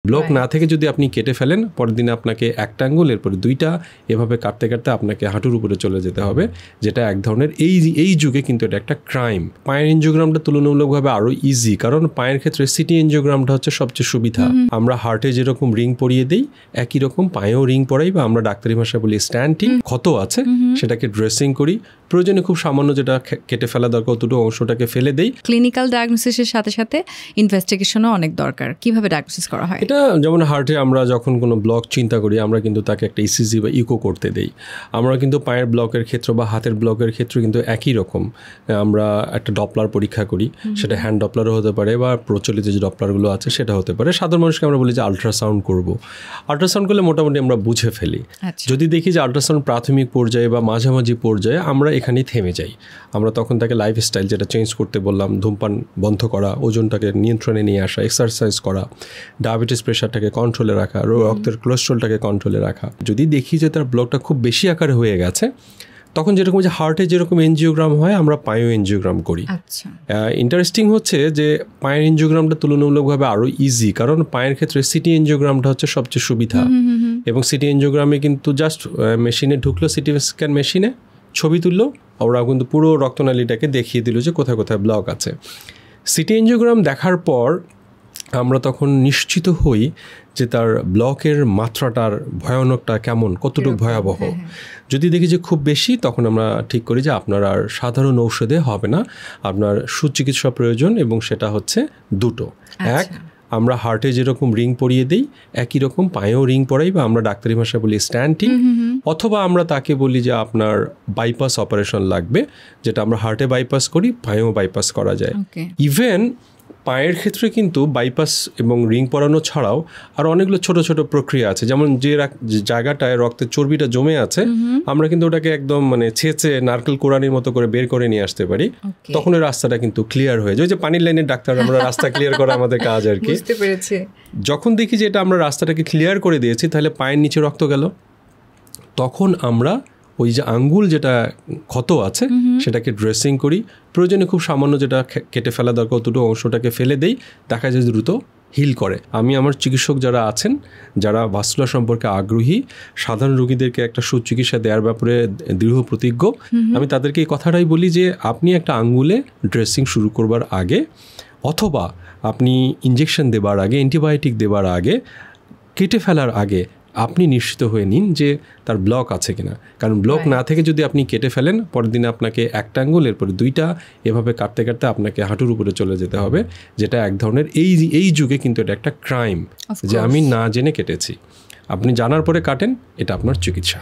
Block না থেকে যদি আপনি কেটে ফেলেন, পরের দিনে আপনাকে একটা আঙ্গুল, এরপরে দুইটা, এভাবে কাটতে কাটতে আপনাকে হাঁটুর উপরে চলে যেতে হবে, যেটা এক ধরনের এই যুগে কিন্তু এটা একটা ক্রাইম। পায়ের এনজিওগ্রামটা তুলনামূলকভাবে আরও ইজি, কারণ পায়ের ক্ষেত্রে সিটি এনজিওগ্রামটা হচ্ছে সবচেয়ে সুবিধা। আমরা হার্টে যেরকম রিং পরিয়ে দিই, একই রকম পায়েও রিং পরাই, বা আমরা ডাক্তারি ভাষায় বলি স্ট্যান্টিং। ক্ষত আছে সেটাকে ড্রেসিং করি, প্রয়োজনে খুব সামান্য যেটা কেটে ফেলা দরকার দুটো অংশটাকে ফেলে দেই। ক্লিনিক্যাল ডায়াগনোসিসের সাথে সাথে ইনভেস্টিগেশনও অনেক দরকার। কিভাবে ডায়াগনোসিস করা হয়? এটা যেমন হার্টে আমরা যখন কোনো ব্লক চিন্তা করি, আমরা কিন্তু তাকে একটা ইসিজি বা ইকো করতে দেই। আমরা কিন্তু পায়ের ব্লকের ক্ষেত্রে বা হাতের ব্লকের ক্ষেত্রে কিন্তু একই রকম আমরা একটা ডপলার পরীক্ষা করি, সেটা হ্যান্ড ডপলারও হতে পারে বা প্রচলিত যে ডপলারগুলো আছে সেটা হতে পারে। সাধারণ মানুষকে আমরা বলি যে আলট্রাসাউন্ড করব। আলট্রাসাউন্ড করলে মোটামুটি আমরা বুঝে ফেলি। যদি দেখি যে আলট্রাসাউন্ড প্রাথমিক পর্যায়ে বা মাঝামাঝি পর্যায়ে, আমরা এখানেই থেমে যাই। আমরা তখন তাকে লাইফস্টাইল যেটা চেঞ্জ করতে বললাম, ধূমপান বন্ধ করা, ওজনটাকে নিয়ন্ত্রণে নিয়ে আসা, এক্সারসাইজ করা, ডায়াবেটিস প্রেশারটাকে কন্ট্রোলে রাখা, রক্তের কোলেস্ট্রলটাকে কন্ট্রোলে রাখা। যদি দেখি যে তার ব্লকটা খুব বেশি আকারে হয়ে গেছে, তখন যেরকম যে হার্টে যেরকম এনজিওগ্রাম হয়, আমরা পায়েও এনজিওগ্রাম করি। ইন্টারেস্টিং হচ্ছে যে পায়ের এনজিওগ্রামটা তুলনামূলকভাবে আরও ইজি, কারণ পায়ের ক্ষেত্রে সিটি এনজিওগ্রামটা হচ্ছে সবচেয়ে সুবিধা। এবং সিটি এনজিওগ্রামে কিন্তু জাস্ট মেশিনে ঢুকলো, সিটি স্ক্যান মেশিনে ছবি তুললো, ওরা কিন্তু পুরো রক্তনালীটাকে দেখিয়ে দিল যে কোথায় কোথায় ব্লক আছে। সিটি এনজিওগ্রাম দেখার পর আমরা তখন নিশ্চিত হই যে তার ব্লকের মাত্রাটার ভয়ানকটা কেমন, কতটুকু ভয়াবহ। যদি দেখি যে খুব বেশি, তখন আমরা ঠিক করি যে আপনার আর সাধারণ ঔষধে হবে না, আপনার সুচিকিৎসা প্রয়োজন, এবং সেটা হচ্ছে দুটো। এক, আমরা হার্টে যেরকম রিং পরিয়ে দিই, একই রকম পায়েও রিং পরাই, বা আমরা ডাক্তারি ভাষায় বলি স্ট্যান্টিং। অথবা আমরা তাকে বলি যে আপনার বাইপাস অপারেশন লাগবে, যেটা আমরা হার্টে বাইপাস করি, পায়েও বাইপাস করা যায়। ইভেন পায়ের ক্ষেত্রে কিন্তু বাইপাস এবং রিং পরানো ছাড়াও আর অনেকগুলো ছোট ছোট প্রক্রিয়া আছে। যেমন যে জায়গাটায় রক্তের চর্বিটা জমে আছে, আমরা কিন্তু ওটাকে একদম ছেঁচে নারকেল কোরানির মতো করে বের করে নিয়ে আসতে পারি। তখন ওই রাস্তাটা কিন্তু ক্লিয়ার হয়ে যায়। যে পানির লাইনের ডাক্তার, আমরা রাস্তা ক্লিয়ার করা আমাদের কাজ আর কি। যখন দেখি যে এটা আমরা রাস্তাটাকে ক্লিয়ার করে দিয়েছি, তাহলে পায়ের নিচে রক্ত গেল, তখন আমরা ওই যে আঙ্গুল যেটা ক্ষত আছে সেটাকে ড্রেসিং করি, প্রয়োজনে খুব সামান্য যেটা কেটে ফেলা দরকার দুটো অংশটাকে ফেলে দেই, দেখা যায় দ্রুত হিল করে। আমি আমার চিকিৎসক যারা আছেন, যারা ভাস্কুলার সম্পর্কে আগ্রহী, সাধারণ রোগীদেরকে একটা সুচিকিৎসা দেওয়ার ব্যাপারে দৃঢ় প্রতিজ্ঞ, আমি তাদেরকে এই কথাটাই বলি যে আপনি একটা আঙ্গুলে ড্রেসিং শুরু করবার আগে, অথবা আপনি ইঞ্জেকশন দেবার আগে, অ্যান্টিবায়োটিক দেবার আগে, কেটে ফেলার আগে আপনি নিশ্চিত হয়ে নিন যে তার ব্লক আছে কিনা। কারণ ব্লক না থেকে যদি আপনি কেটে ফেলেন, পরের দিনে আপনাকে একটা আঙ্গুল, এরপরে দুইটা, এভাবে কাটতে কাটতে আপনাকে হাঁটুর উপরে চলে যেতে হবে, যেটা এক ধরনের এই যুগে কিন্তু এটা একটা ক্রাইম যে আমি না জেনে কেটেছি। আপনি জানার পরে কাটেন, এটা আপনার চিকিৎসা।